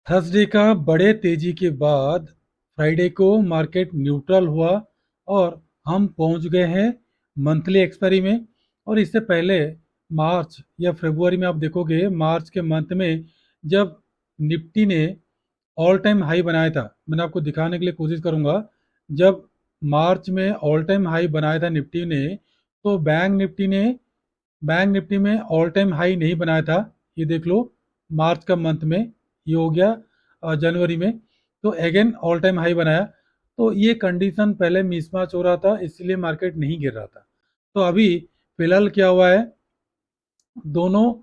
Thursday का बड़े तेजी के बाद फ्राइडे को मार्केट न्यूट्रल हुआ और हम पहुंच गए हैं मंथली एक्सपायरी में। और इससे पहले मार्च या फरवरी में आप देखोगे, मार्च के मंथ में जब निफ्टी ने ऑल टाइम हाई बनाया था, मैंने आपको दिखाने के लिए कोशिश करूंगा। जब मार्च में ऑल टाइम हाई बनाया था निफ्टी ने, तो बैंक निफ्टी में ऑल टाइम हाई नहीं बनाया था। ये देख लो, मार्च का मंथ में ये हो गया, जनवरी में तो अगेन ऑल टाइम हाई बनाया। तो ये कंडीशन पहले मिसमैच हो रहा था, इसलिए मार्केट नहीं गिर रहा था। तो अभी फिलहाल क्या हुआ है, दोनों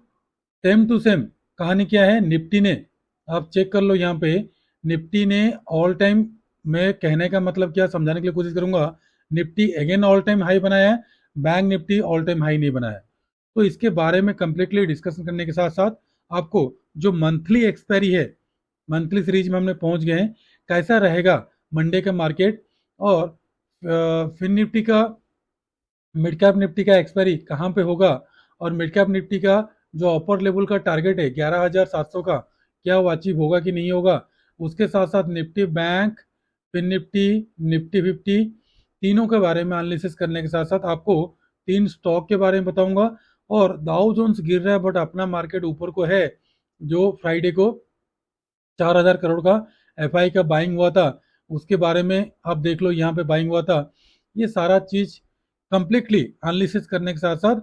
सेम टू सेम कहानी क्या है। निफ्टी ने, आप चेक कर लो यहाँ पे, निफ्टी ने ऑल टाइम, मैं कहने का मतलब क्या समझाने के लिए कोशिश करूंगा, Nifty again all time high बनाया है, bank Nifty all time high नहीं बनाया है। तो इसके बारे में कंप्लीटली डिस्कशन करने के साथ साथ आपको जो मंथली एक्सपायरी है, मंथली सीरीज में हमने पहुंच गए हैं, कैसा रहेगा मंडे का मार्केट, और फिन निफ्टी का, मिड कैप निफ्टी का एक्सपायरी कहाँ पे होगा, और मिड कैप निफ्टी का जो अपर लेवल का टारगेट है 11,700 का, क्या वो अचीव होगा कि नहीं होगा। उसके साथ साथ Nifty bank, Fin Nifty, Nifty 50, तीनों के बारे में एनालिसिस करने के साथ साथ आपको तीन स्टॉक के बारे में बताऊंगा। और दाउ जोन्स गिर रहा है बट अपना मार्केट ऊपर को है। जो फ्राइडे को 4,000 करोड़ का एफआई का बाइंग हुआ था, उसके बारे में आप देख लो, यहाँ पे बाइंग हुआ था। ये सारा चीज कंप्लीटली एनालिसिस करने के साथ साथ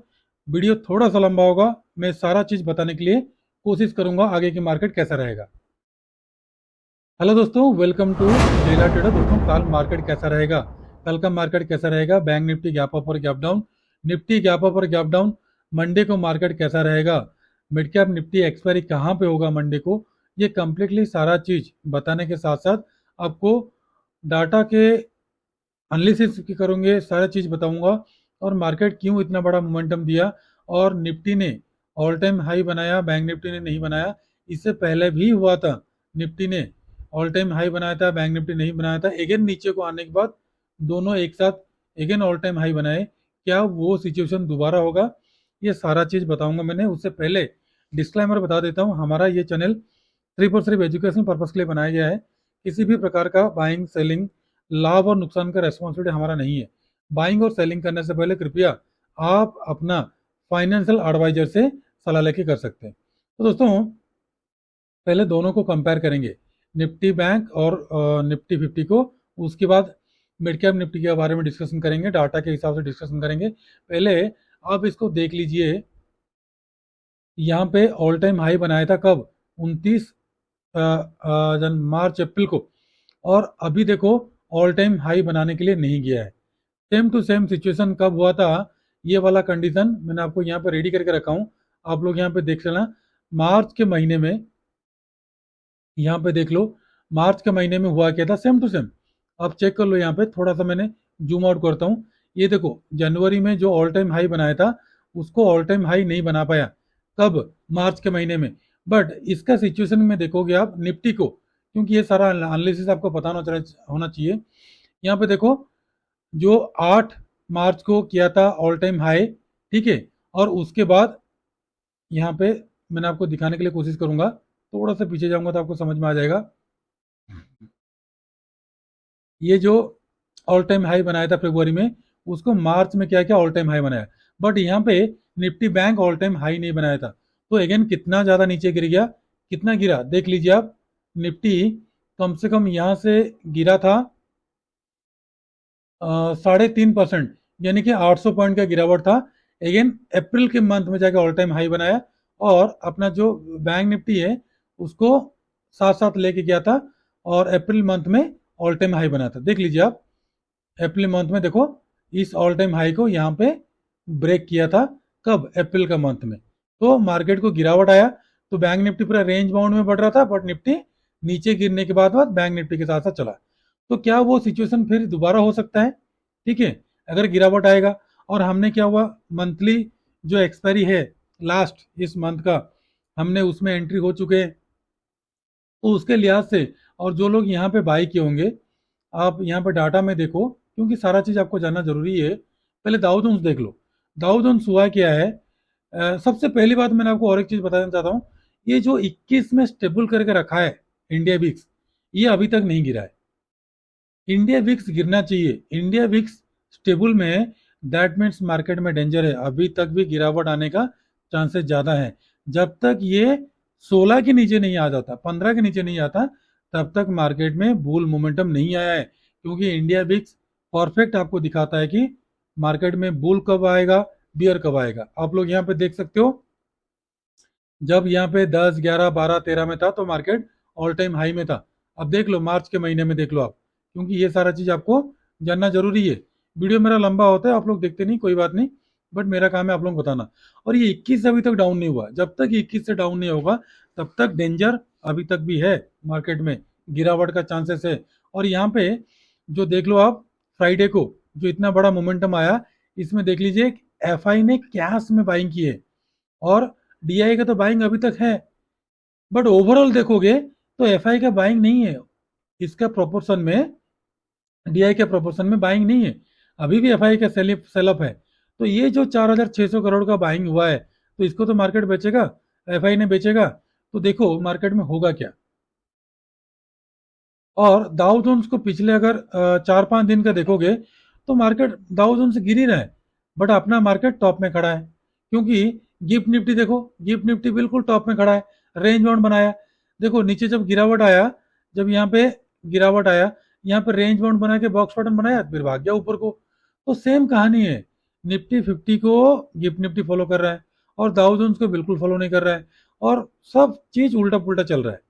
वीडियो थोड़ा सा लंबा होगा, मैं सारा चीज बताने के लिए कोशिश करूंगा आगे की मार्केट कैसा रहेगा। हेलो दोस्तों, वेलकम टू डेला ट्रेडर। दोस्तों, कल मार्केट कैसा रहेगा, कल का मार्केट कैसा रहेगा, बैंक निफ्टी गैप अप और gap down, Nifty gap up और गैप डाउन, मंडे को मार्केट कैसा रहेगा, मिड कैप निफ्टी एक्सपायरी कहाँ पे होगा मंडे को, ये कंप्लीटली सारा चीज बताने के साथ साथ आपको डाटा के एनालिसिस की करूंगे, सारा चीज बताऊंगा। और मार्केट क्यों इतना बड़ा मोमेंटम दिया, और निफ्टी ने ऑल टाइम हाई बनाया, बैंक निफ्टी ने नहीं बनाया। इससे पहले भी हुआ था, निफ्टी ने ऑल टाइम हाई बनाया था, बैंक निफ्टी नहीं बनाया था। अगेन नीचे को आने के बाद दोनों एक साथ अगेन ऑल टाइम हाई बनाए, क्या वो सिचुएशन दोबारा होगा, ये सारा चीज बताऊंगा। मैंने उससे पहले डिस्क्लेमर बता देता हूँ, हमारा ये चैनल सिर्फ और सिर्फ एजुकेशन पर्पज के लिए बनाया गया है। किसी भी प्रकार का बाइंग सेलिंग, लाभ और नुकसान का रेस्पॉन्सिबिलिटी हमारा नहीं है। बाइंग और सेलिंग करने से पहले कृपया आप अपना फाइनेंशियल एडवाइजर से सलाह लेके कर सकते हैं। तो दोस्तों, पहले दोनों को कंपेयर करेंगे, निफ्टी बैंक और निफ्टी 50 को। उसके बाद मिड कैप निफ्टी के बारे में डिस्कशन करेंगे, डाटा के हिसाब से डिस्कशन करेंगे। पहले आप इसको देख लीजिए, यहाँ पे ऑल टाइम हाई बनाया था कब, 29 मार्च अप्रैल को, और अभी देखो ऑल टाइम हाई बनाने के लिए नहीं गया है। सेम टू सेम सिचुएशन कब हुआ था, ये वाला कंडीशन मैंने आपको यहाँ पे रेडी करके रखा हूँ, आप लोग यहाँ पे देख लेना। मार्च के महीने में, यहाँ पे देख लो, मार्च के महीने में हुआ क्या था, सेम टू सेम आप चेक कर लो। यहाँ पे थोड़ा सा मैंने जूम आउट करता हूँ, ये देखो जनवरी में जो ऑल टाइम हाई बनाया था, उसको ऑल टाइम हाई नहीं बना पाया, कब, मार्च के महीने में। बट इसका सिचुएशन में देखोगे आप निफ्टी को, क्योंकि ये सारा एनालिसिस आपको पता होना चाहिए। यहाँ पे देखो, जो 8 मार्च को किया था ऑल टाइम हाई, ठीक है, और उसके बाद यहाँ पे मैंने आपको दिखाने के लिए कोशिश करूंगा, थोड़ा सा पीछे जाऊंगा तो आपको समझ में आ जाएगा। ये जो ऑल टाइम हाई बनाया था फरवरी में, उसको मार्च में क्या क्या ऑल टाइम हाई बनाया। बट यहाँ पे Nifty bank all time high नहीं बनाया था। तो अगेन कितना ज्यादा नीचे गिर गया, कितना गिरा देख लीजिए आप। निफ्टी कम से कम यहाँ से गिरा था 3.5%, यानी कि 800 पॉइंट का गिरावट था। अगेन अप्रैल के मंथ में जाके ऑल टाइम हाई बनाया, और अपना जो बैंक निफ्टी है उसको साथ साथ लेके गया था, और अप्रैल मंथ में ऑल टाइम हाई बनाया था। देख लीजिए आप, अप्रैल मंथ में देखो, इस ऑल टाइम हाई को यहाँ पे ब्रेक किया था, कब, अप्रैल का मंथ में। तो मार्केट को गिरावट आया, तो बैंक निफ्टी पूरा रेंज बाउंड में बढ़ रहा था, बट निफ्टी नीचे गिरने के बाद बैंक निफ्टी के साथ साथ चला। तो क्या वो सिचुएशन फिर दोबारा हो सकता है, ठीक है, अगर गिरावट आएगा। और हमने क्या हुआ, मंथली जो एक्सपायरी है लास्ट इस मंथ का, हमने उसमें एंट्री हो चुके हैं। तो उसके लिहाज से, और जो लोग यहाँ पे बाई किए होंगे, आप यहाँ पे डाटा में देखो, क्योंकि सारा चीज आपको जानना जरूरी है। पहले दाउ जोन्स देख लो, दाउ जोन्स हुआ क्या है। सबसे पहली बात मैंने आपको और एक चीज बताना चाहता हूँ, ये जो 21 में स्टेबल करके रखा है, इंडिया विक्स, ये अभी तक नहीं गिरा है। इंडिया विक्स गिरना चाहिए, इंडिया विक्स स्टेबल में है, दैट मीन्स मार्केट में डेंजर है, अभी तक भी गिरावट आने का चांसेस ज़्यादा है। जब तक ये 16 के नीचे नहीं आ जाता, 15 के नीचे नहीं आता, तब तक मार्केट में बुल मोमेंटम नहीं आया है, क्योंकि इंडिया विक्स परफेक्ट आपको दिखाता है कि मार्केट में बुल कब आएगा, बियर कब आएगा। आप लोग यहाँ पे देख सकते हो, जब यहाँ पे 10, 11, 12, 13 में था तो मार्केट ऑल टाइम हाई में था। अब देख लो मार्च के महीने में देख लो आप, क्योंकि ये सारा चीज आपको जानना जरूरी है। वीडियो मेरा लंबा होता है, आप लोग देखते नहीं, कोई बात नहीं, बट मेरा काम है आप लोग को बताना। और ये 21 से अभी तक डाउन नहीं हुआ, जब तक 21 से डाउन नहीं होगा तब तक डेंजर अभी तक भी है, मार्केट में गिरावट का चांसेस है। और यहाँ पे जो देख लो आप, फ्राइडे को जो इतना बड़ा मोमेंटम आया, इसमें देख लीजिए एफआई ने कैश में बाइंग की है, और डीआई का तो बाइंग अभी तक है, बट ओवरऑल देखोगे तो एफआई का बाइंग नहीं है, इसका प्रोपोर्शन में, डीआई के प्रोपोर्शन में बाइंग नहीं है, अभी भी एफआई का सेलअप है। तो ये जो 4,600 करोड़ का बाइंग हुआ है, तो इसको तो मार्केट बेचेगा, एफआई ने बेचेगा, तो देखो मार्केट में होगा क्या। और दाउ जोन्स को पिछले अगर 4-5 दिन का देखोगे तो मार्केट दाउ जोन्स गिर ही रहा है, बट अपना मार्केट टॉप में खड़ा है, क्योंकि गिफ्ट निफ्टी देखो, गिफ्ट निफ्टी बिल्कुल टॉप में खड़ा है, रेंज बाउंड बनाया। देखो नीचे जब गिरावट आया, जब यहाँ पे गिरावट आया, यहाँ पे रेंज बाउंड बना के बॉक्स बटन बनाया, फिर भाग गया ऊपर को। तो सेम कहानी है, निफ्टी 50 को गिफ्ट निफ्टी फॉलो कर रहा है, और दाउ जोन्स को बिल्कुल फॉलो नहीं कर रहा है, और सब चीज उल्टा पुल्टा चल रहा है।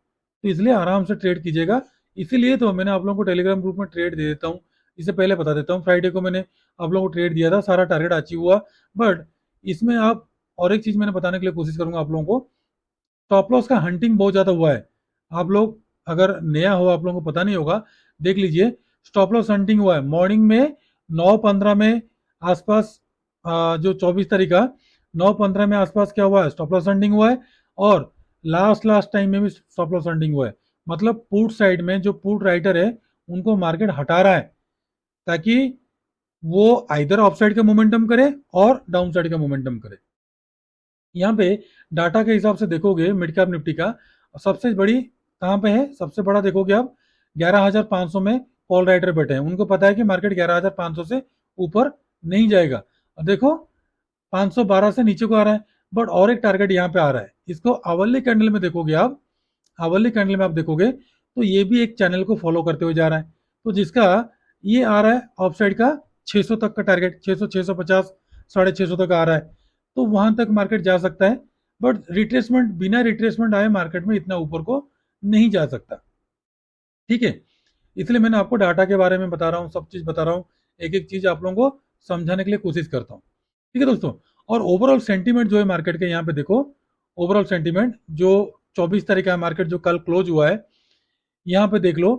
तो इसलिए आराम से ट्रेड कीजिएगा। इसीलिए तो मैंने आप लोगों को टेलीग्राम ग्रुप में ट्रेड दे देता हूँ, इससे पहले बता देता हूँ। फ्राइडे को मैंने आप लोगों को ट्रेड दिया था, सारा टारगेट अचीव हुआ, बट इसमें आप, और एक चीज मैंने बताने के लिए कोशिश करूंगा आप लोगों को, स्टॉप लॉस का हंटिंग बहुत ज्यादा हुआ है। आप लोग अगर नया हो, आप लोगों को पता नहीं होगा, देख लीजिए स्टॉप लॉस हंटिंग हुआ है मॉर्निंग में 9:15 में आसपास, जो 24 तारीख का 9:15 में आसपास क्या हुआ है, स्टॉप लॉस हंटिंग हुआ है। और लास्ट लास्ट टाइम में भी स्टॉप लॉस हंटिंग हुआ है, मतलब पुट साइड में जो पुट राइटर है उनको मार्केट हटा रहा है, ताकि वो आइदर अप साइड का मोमेंटम करे और डाउन साइड का मोमेंटम करे। यहाँ पे डाटा के हिसाब से देखोगे मिड कैप निफ्टी का सबसे बड़ी कहाँ पे है, सबसे बड़ा देखोगे आप 11,500 में कॉल राइटर बैठे हैं, उनको पता है कि मार्केट 11,500 से ऊपर नहीं जाएगा। अब देखो 512 से नीचे को आ रहा है, बट और एक टारगेट यहाँ पे आ रहा है, इसको आवरली कैंडल में देखोगे आप, आवरली कैंडल में आप देखोगे तो ये भी एक चैनल को फॉलो करते हुए जा रहा है, तो जिसका ये आ रहा है ऑफ साइड का 600 तक का टारगेट, 600, 650, 650 तक आ रहा है, तो वहां तक मार्केट जा सकता है। बट रिट्रेसमेंट, बिना रिट्रेसमेंट आए मार्केट में इतना ऊपर को नहीं जा सकता, ठीक है। इसलिए मैंने आपको डाटा के बारे में बता रहा हूँ, सब चीज बता रहा हूँ, एक एक चीज आप लोगों को समझाने के लिए कोशिश करता हूँ, ठीक है दोस्तों। और ओवरऑल सेंटीमेंट जो है मार्केट के, यहाँ पे देखो ओवरऑल सेंटीमेंट जो 24 तारीख का मार्केट जो कल क्लोज हुआ है, यहाँ पे देख लो।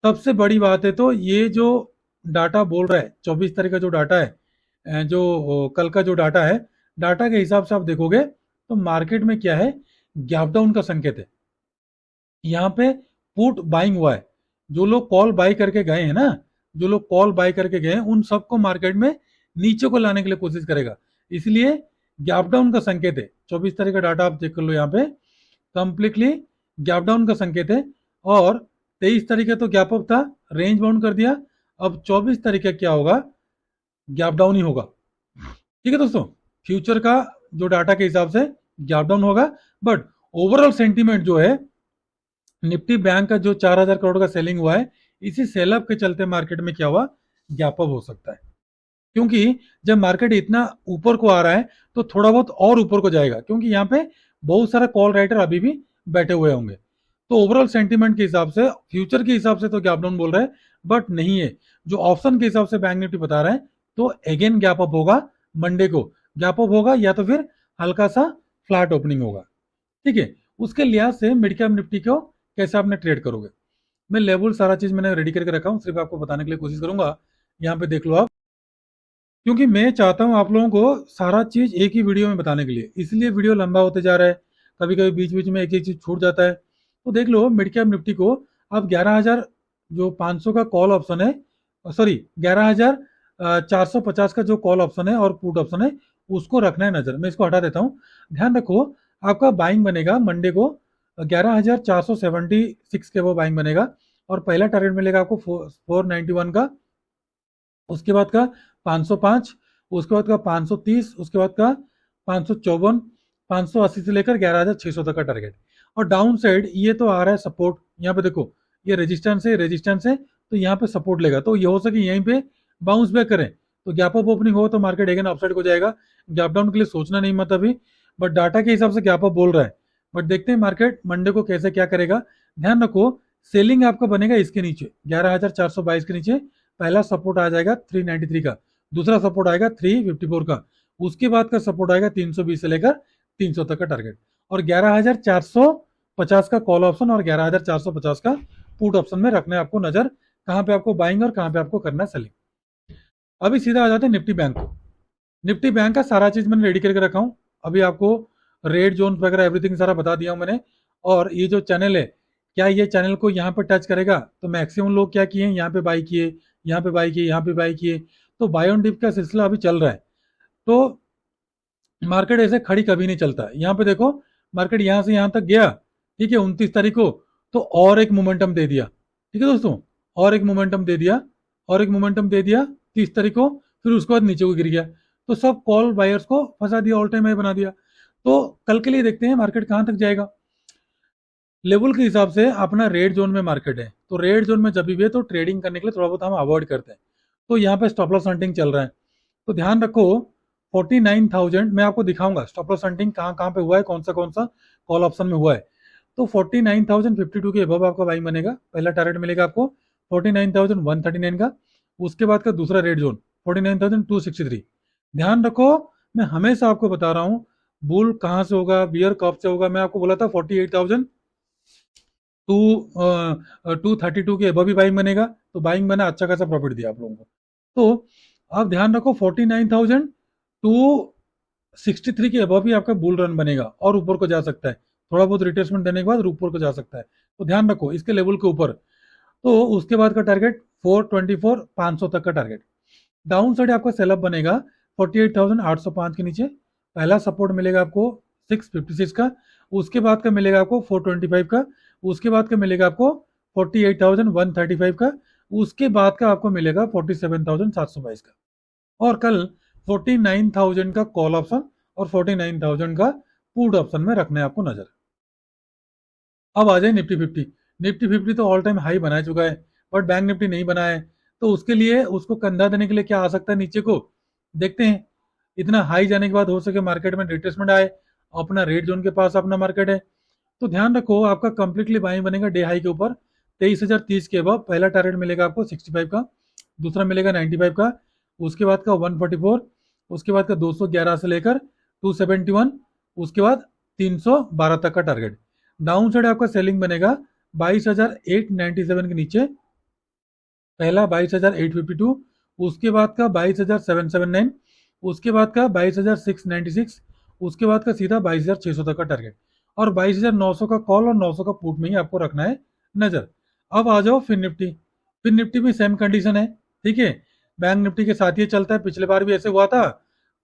सबसे बड़ी बात है, तो ये जो डाटा बोल रहा है 24 तारीख का जो डाटा है, जो कल का जो डाटा है, डाटा के हिसाब से आप देखोगे तो मार्केट में क्या है, गैप डाउन का संकेत है। यहाँ पे पुट बाइंग हुआ है, जो लोग कॉल बाई करके गए हैं ना, जो लोग कॉल बाई करके गए हैं उन सबको मार्केट में नीचे को लाने के लिए कोशिश करेगा, इसलिए गैप डाउन का संकेत है। 24 तारीख का डाटा आप चेक कर लो, यहाँ पे कंप्लीटली गैप डाउन का संकेत है। और 23 तारीख का तो गैप अप था, रेंज बाउंड कर दिया, अब 24 तारीख का क्या होगा, गैप डाउन ही होगा, ठीक है दोस्तों। फ्यूचर का जो डाटा के हिसाब से गैप डाउन होगा, बट ओवरऑल सेंटीमेंट जो है, निफ्टी बैंक का जो 4,000 करोड़ का सेलिंग हुआ है, इसी सेलअप के चलते मार्केट में क्या हुआ, गैप अप हो सकता है, क्योंकि जब मार्केट इतना ऊपर को आ रहा है तो थोड़ा बहुत और ऊपर को जाएगा, क्योंकि यहाँ पे बहुत सारा कॉल राइटर अभी भी बैठे हुए होंगे। तो ओवरऑल सेंटीमेंट के हिसाब से, फ्यूचर के हिसाब से तो गैप डाउन बोल रहा है, बट नहीं है, जो ऑप्शन के हिसाब से बैंक निफ्टी बता रहा है, तो अगेन गैप अप होगा, मंडे को गैप अप होगा, या तो फिर हल्का सा फ्लैट ओपनिंग होगा, ठीक है। उसके लिहाज से मिड कैप निफ्टी को कैसे आपने ट्रेड करोगे, मैं लेवल सारा चीज मैंने रेडी करके रखा हूँ, सिर्फ आपको बताने के लिए कोशिश करूंगा। यहाँ पे देख लो आप, क्योंकि मैं चाहता हूँ आप लोगों को सारा चीज एक ही वीडियो में बताने के लिए, इसलिए वीडियो लंबा होते जा रहा है, कभी कभी बीच बीच में एक एक चीज छूट जाता है। तो देख लो मिड कैप निफ्टी को आप 11,000 जो 500 का कॉल ऑप्शन है, सॉरी 11,450 का जो कॉल ऑप्शन है और पुट ऑप्शन है, उसको रखना है नजर। मैं इसको हटा देता हूँ, ध्यान रखो, आपका बाइंग बनेगा मंडे को 11,476 के वो बाइंग बनेगा और पहला टारगेट मिलेगा आपको 491 का, उसके बाद का 505, उसके बाद का 530, उसके बाद का 554, 580 से लेकर 11,600 तक का टारगेट। और डाउन साइड ये तो आ रहा है सपोर्ट, यहाँ पे देखो ये रेजिस्टेंस है, तो यहाँ पे सपोर्ट लेगा, तो ये हो सके यहीं पे बाउंस बैक करें, तो गैप अप ओपनिंग हो तो मार्केट अगेन अपसाइड को जाएगा। गैप डाउन के लिए सोचना नहीं मत अभी, बट डाटा के हिसाब से गैप अप बोल रहा है, बट देखते हैं मार्केट मंडे को कैसे क्या करेगा। ध्यान रखो सेलिंग आपका बनेगा इसके नीचे 11,422 के नीचे, पहला सपोर्ट आ जाएगा 393 का, दूसरा सपोर्ट आएगा 354 का, उसके बाद का सपोर्ट आएगा 320 से लेकर 300 तक का टारगेट, और 11,450 का कॉल ऑप्शन और 11,450 का पुट ऑप्शन में रखना है आपको नजर, कहां पे आपको बाइंग और कहां पे आपको करना है सेलिंग। अभी सीधा आ जाते हैं निफ्टी बैंक को। निफ्टी बैंक का सारा चीज मैंने रेडी करके रखा हूं, अभी आपको रेड जोन वगैरह एवरीथिंग सारा बता दिया हूं मैंने। और ये जो चैनल है, क्या ये चैनल को यहाँ पे टच करेगा, तो मैक्सिमम लोग क्या किए, यहाँ पे बाई किए, यहाँ पे बाई किए, यहाँ पे बाई किए, तो बाय ऑन डिप का सिलसिला अभी चल रहा है। तो मार्केट ऐसे खड़ी कभी नहीं चलता, यहाँ पे देखो मार्केट यहाँ से यहाँ तक गया, ठीक है 29 तारीख को, तो और एक मोमेंटम दे दिया, ठीक है दोस्तों, और एक मोमेंटम दे दिया, और एक मोमेंटम दे दिया 30 तारीख को, फिर उसके बाद नीचे को गिर गया, तो सब कॉल बायर्स को फंसा दिया, ऑल टाइम हाई बना दिया। तो कल के लिए देखते हैं मार्केट कहां तक जाएगा। लेवल के हिसाब से अपना रेड जोन में मार्केट है, तो रेड जोन में जब भी है तो ट्रेडिंग करने के लिए थोड़ा बहुत हम अवॉइड करते हैं, तो यहाँ पे स्टॉप लॉस हंटिंग चल रहा है, तो ध्यान रखो 49,000 मैं आपको दिखाऊंगा स्टॉप लॉस हंटिंग कहाँ कहाँ पे हुआ है, कौन सा कॉल ऑप्शन में हुआ है। तो 49,052 के अबव आपका बाइंग बनेगा, पहला टारगेट मिलेगा आपको 49,139 का, उसके बाद का दूसरा रेड जोन 49,263। ध्यान रखो मैं हमेशा आपको बता रहा हूँ बुल कहाँ से होगा, बियर कब से होगा, मैं आपको बोला था 48,000 टू 232 के अबव भी बाइंग बनेगा, तो बाइंग बना अच्छा खासा प्रॉफिट दिया आप लोगों को। तो आप ध्यान रखो 49,000 टू 63 के अबव भी आपका बुल रन बनेगा और ऊपर को जा सकता है, थोड़ा बहुत रिट्रेसमेंट देने के बाद ऊपर को जा सकता है, तो ध्यान रखो इसके लेवल के ऊपर। तो उसके बाद का टारगेट 424 500 तक का टारगेट। डाउन साइड आपका सेलअप बनेगा 48,805 के नीचे, पहला सपोर्ट मिलेगा आपको 656 का, उसके बाद का मिलेगा आपको 425 का, उसके बाद का मिलेगा आपको 48,135 का, उसके बाद का आपको मिलेगा 47,722 का, और कल 49,000 का कॉल ऑप्शन और 49,000 का पुट ऑप्शन में रखना है आपको नजर। अब आ जाए निफ्टी फिफ्टी। निफ्टी फिफ्टी तो ऑल टाइम हाई बना चुका है, बट बैंक निफ्टी नहीं बना है, तो उसके लिए उसको कंधा देने के लिए क्या आ सकता है नीचे को, देखते हैं। इतना हाई जाने के बाद हो सके मार्केट में रिट्रेसमेंट आए, अपना रेड जोन के पास अपना मार्केट है, तो ध्यान रखो आपका कंप्लीटली बाइंग बनेगा डे हाई के ऊपर 23,030 के अब पहला टारगेट मिलेगा आपको 65 का, दूसरा मिलेगा 95 का, उसके बाद का 144, उसके बाद का 211 से लेकर 271, उसके बाद 312 तक का टारगेट। डाउन साइड आपका सेलिंग बनेगा 22,897 के नीचे, पहला 22,852, उसके बाद का 22,779, उसके बाद का 22,696, उसके बाद का सीधा 22,600 तक का टारगेट, और 22,900 का कॉल और 900 का पुट में ही आपको रखना है नजर। अब आ जाओ फिर निफ्टी। फिर निफ्टी में सेम कंडीशन है, ठीक है, बैंक निफ्टी के साथ ये चलता है, पिछले बार भी ऐसे हुआ था,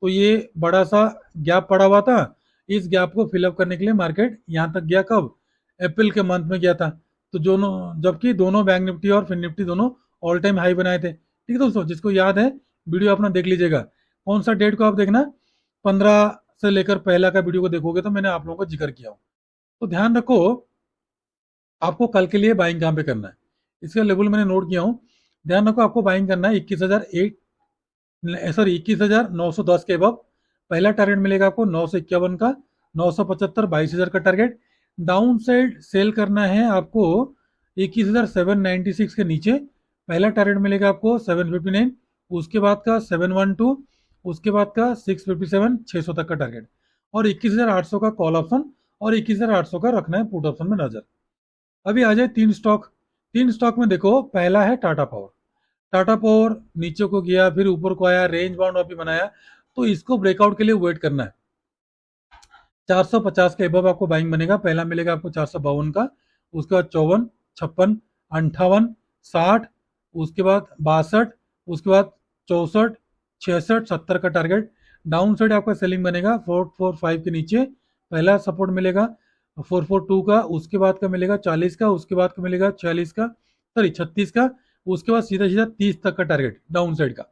तो ये बड़ा सा गैप पड़ा हुआ था, इस गैप को फिलअप करने के लिए मार्केट यहाँ तक गया, कब, अप्रैल के मंथ में गया था, तो दोनों, जबकि दोनों बैंक निफ्टी और फिर निफ्टी दोनों ऑल टाइम हाई बनाए थे, ठीक है दोस्तों, जिसको याद है वीडियो अपना देख लीजिएगा, कौन सा डेट को आप देखना, 15 से लेकर पहला का वीडियो को देखोगे तो मैंने आप लोगों को जिक्र किया हूँ। तो ध्यान रखो आपको कल के लिए बाइंग कहाँ पे करना है, इसका लेवल मैंने नोट किया हूँ। ध्यान रखो आपको बाइंग करना है 21,910 के अब, पहला टारगेट मिलेगा आपको 951 का, 975 22,000 का टारगेट। डाउन साइड सेल करना है आपको 21,796 के नीचे, पहला टारगेट मिलेगा आपको 759, उसके बाद का 712, उसके बाद का 657 600 तक का टारगेट, और 21,800 का कॉल ऑप्शन और 21,800 का रखना है पुट ऑप्शन में नजर। अभी आ जाए तीन स्टॉक। तीन स्टॉक में देखो पहला है टाटा पावर। टाटा पावर नीचे को गया फिर ऊपर को आया, रेंज बाउंड अभी बनाया, तो इसको ब्रेकआउट के लिए वेट करना है। 450 के अबव आपको बाइंग बनेगा, पहला मिलेगा आपको 452 का, उसके बाद 54, 56, 58, 60, उसके बाद 62, उसके बाद 64, 66, 70 का टारगेट। डाउन साइड आपका सेलिंग बनेगा 445 के नीचे, पहला सपोर्ट मिलेगा 442 का, उसके बाद का मिलेगा 40 का, उसके बाद का मिलेगा 46 का, सॉरी 36 का, उसके बाद सीधा सीधा 30 तक का टारगेट डाउन साइड का।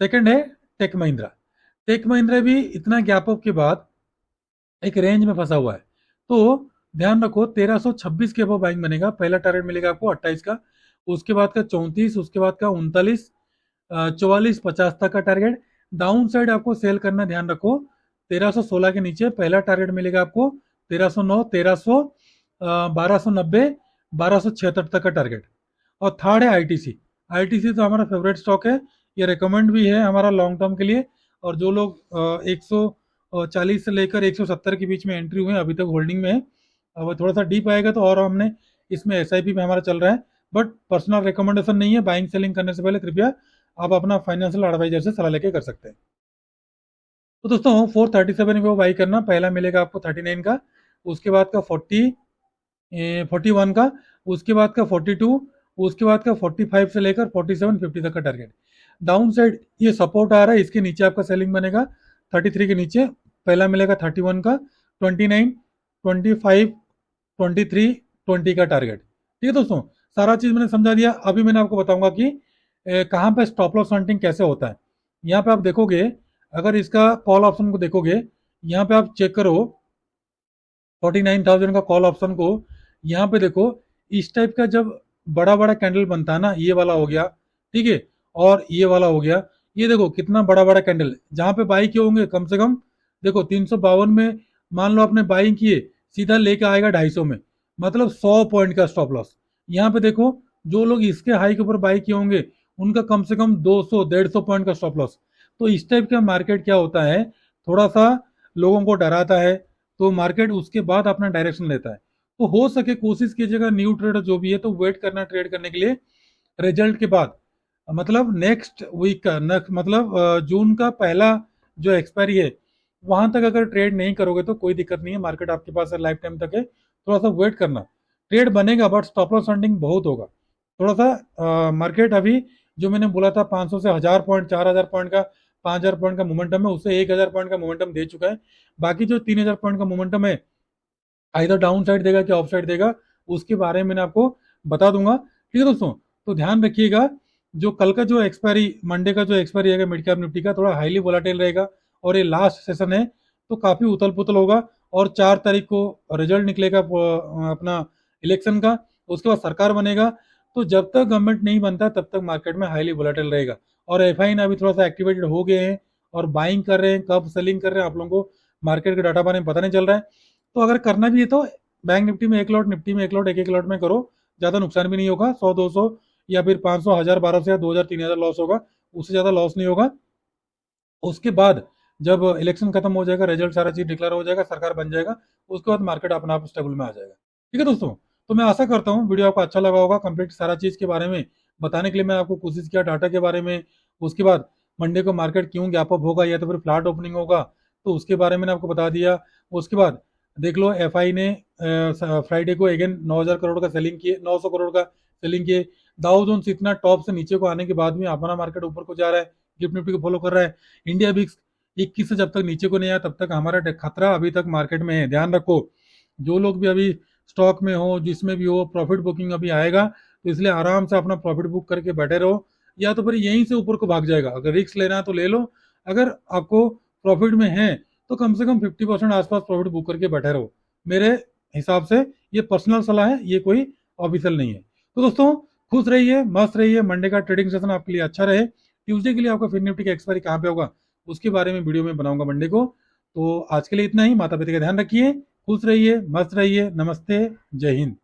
सेकंड है टेक महिंद्रा। टेक महिंद्रा भी इतना गैप अप के बाद एक रेंज में फंसा हुआ है। तो ध्यान रखो 1326 के अबव बाइंग बनेगा, पहला टारगेट मिलेगा आपको 28 का, उसके बाद का 34, उसके बाद का 39, 44, 50 तक का टारगेट। डाउन साइड आपको सेल करना, ध्यान रखो 1316 के नीचे पहला टारगेट मिलेगा आपको 1309, 1300, 1290, 1276 तक का टारगेट। और थर्ड है आईटीसी। आईटीसी तो हमारा फेवरेट स्टॉक है, ये रिकमेंड भी है हमारा लॉन्ग टर्म के लिए। और जो लोग 140 से लेकर 170 के बीच में एंट्री हुए हैं, अभी तक होल्डिंग में है। अब थोड़ा सा डीप आएगा तो और हमने इसमें एसआईपी में हमारा चल रहा है, बट पर्सनल रिकमेंडेशन नहीं है। बाइंग सेलिंग करने से पहले कृपया आप अपना फाइनेंशियल एडवाइजर से सलाह लेके कर सकते हैं। तो दोस्तों 437 को बाई करना, पहला मिलेगा आपको 39 का, उसके बाद का 41 का, उसके बाद का 42, उसके बाद का 45 से लेकर 47, 50 तक का टारगेट। डाउन साइड ये सपोर्ट आ रहा है, इसके नीचे आपका सेलिंग बनेगा 33 के नीचे, पहला मिलेगा 31 का, 29, 25, 23, 20 का टारगेट। ठीक है दोस्तों, सारा चीज मैंने समझा दिया। अभी मैंने आपको बताऊंगा कि कहाँ पे स्टॉप लॉस हंटिंग कैसे होता है। यहाँ पे आप देखोगे, अगर इसका कॉल ऑप्शन को देखोगे, यहाँ पे आप चेक करो 49,000 का कॉल ऑप्शन को। यहाँ पे देखो इस टाइप का जब बड़ा बड़ा कैंडल बनता है ना, ये वाला हो गया, ठीक है, और ये वाला हो गया, ये देखो कितना बड़ा बड़ा कैंडल, जहां पे बाई किए होंगे कम से कम, देखो 352 में मान लो आपने बाई किए, सीधा लेके आएगा 250 में, मतलब 100 पॉइंट का स्टॉप लॉस। यहाँ पे देखो जो लोग इसके हाई के ऊपर बाई किए होंगे, उनका कम से कम 200 150 पॉइंट का स्टॉप लॉस। तो इस टाइप का मार्केट क्या होता है, थोड़ा सा लोगों को डराता है, तो मार्केट उसके बाद अपना डायरेक्शन लेता है। तो हो सके कोशिश कीजिएगा, न्यू ट्रेडर जो भी है तो वेट करना ट्रेड करने के लिए रिजल्ट के बाद, मतलब नेक्स्ट वीक का, मतलब जून का पहला जो एक्सपायरी है वहां तक अगर ट्रेड नहीं करोगे तो कोई दिक्कत नहीं है, मार्केट आपके पास लाइफ टाइम तक है। थोड़ा सा वेट करना, ट्रेड बनेगा बट स्टॉप लॉस हंटिंग बहुत होगा। थोड़ा सा मार्केट अभी जो मैंने बोला था 500 से 1000 पॉइंट, 4000 पॉइंट का, 5000 पॉइंट का मोमेंटम है, उससे 1000 पॉइंट का मोमेंटम दे चुका है। बाकी जो 3000 पॉइंट का मोमेंटम है, आइदर डाउन साइड देगा कि ऑफ साइड देगा, उसके बारे में मैंने आपको बता दूंगा। ठीक है दोस्तों, तो ध्यान रखिएगा, जो कल का जो एक्सपायरी, मंडे का जो एक्सपायरी रहेगा मिड कैप निफ्टी का, थोड़ा हाईली वोलाटाइल रहेगा, और ये लास्ट सेशन है तो काफी उथल पुथल होगा। और 4 तारीख को रिजल्ट निकलेगा अपना इलेक्शन का, उसके बाद सरकार बनेगा। तो जब तक गवर्नमेंट नहीं बनता तब तक मार्केट में हाईली वोलाटाइल रहेगा। और एफआई ने अभी थोड़ा सा एक्टिवेटेड हो गए हैं और बाइंग कर रहे हैं, कब सेलिंग कर रहे हैं आप लोगों को मार्केट के डाटा बारे में पता नहीं चल रहा है। तो अगर करना भी है तो बैंक निफ्टी में एक लॉट, निफ्टी में एक लॉट, एक एक लॉट में करो, ज्यादा नुकसान भी नहीं होगा। 100 200 या फिर 500 1000 1200 या 2000 3000 लॉस होगा, उससे ज्यादा लॉस नहीं होगा। उसके बाद जब इलेक्शन खत्म हो जाएगा, रिजल्ट सारा चीज डिक्लेयर हो जाएगा, सरकार बन जाएगा, उसके बाद मार्केट अपना आप स्टेबल में आ जाएगा। ठीक है दोस्तों, तो मैं आशा करता हूँ वीडियो आपको अच्छा लगा होगा। कंप्लीट सारा चीज के बारे में बताने के लिए मैं आपको कोशिश किया, डाटा के बारे में, उसके बाद मंडे को मार्केट क्यों गैप अप होगा या तो फिर फ्लैट ओपनिंग होगा, तो उसके बारे में आपको बता दिया। उसके बाद देख लो एफआई ने फ्राइडे को अगेन 9000 करोड़ का सेलिंग किए, 900 करोड़ का सेलिंग किए। दाउ जोन्स इतना टॉप से नीचे को आने के बाद भी अपना मार्केट ऊपर को जा रहा है, गिफ्ट निफ्टी को फॉलो कर रहा है। इंडिया बिक्स 21 से जब तक नीचे को नहीं आया तब तक हमारा खतरा अभी तक मार्केट में है। ध्यान रखो, जो लोग भी अभी स्टॉक में हो, जिसमें भी हो, प्रॉफिट बुकिंग अभी आएगा, तो इसलिए आराम से अपना प्रॉफिट बुक करके बैठे रहो, या तो फिर यहीं से ऊपर को भाग जाएगा। अगर रिस्क लेना है तो ले लो, अगर आपको प्रॉफिट में है तो कम से कम 50% आसपास प्रॉफिट बुक करके बैठे रहो। मेरे हिसाब से ये पर्सनल सलाह है, ये कोई ऑफिशियल नहीं है। तो दोस्तों खुश रहिए, मस्त रहिए, मंडे का ट्रेडिंग सेशन आपके लिए अच्छा रहे। ट्यूसडे के लिए आपका फिर निफ्टी का एक्सपायरी कहाँ पे होगा उसके बारे में वीडियो में बनाऊंगा मंडे को। तो आज के लिए इतना ही, माता पिता का ध्यान रखिए, खुश रहिए, मस्त रहिए, नमस्ते, जय हिंद।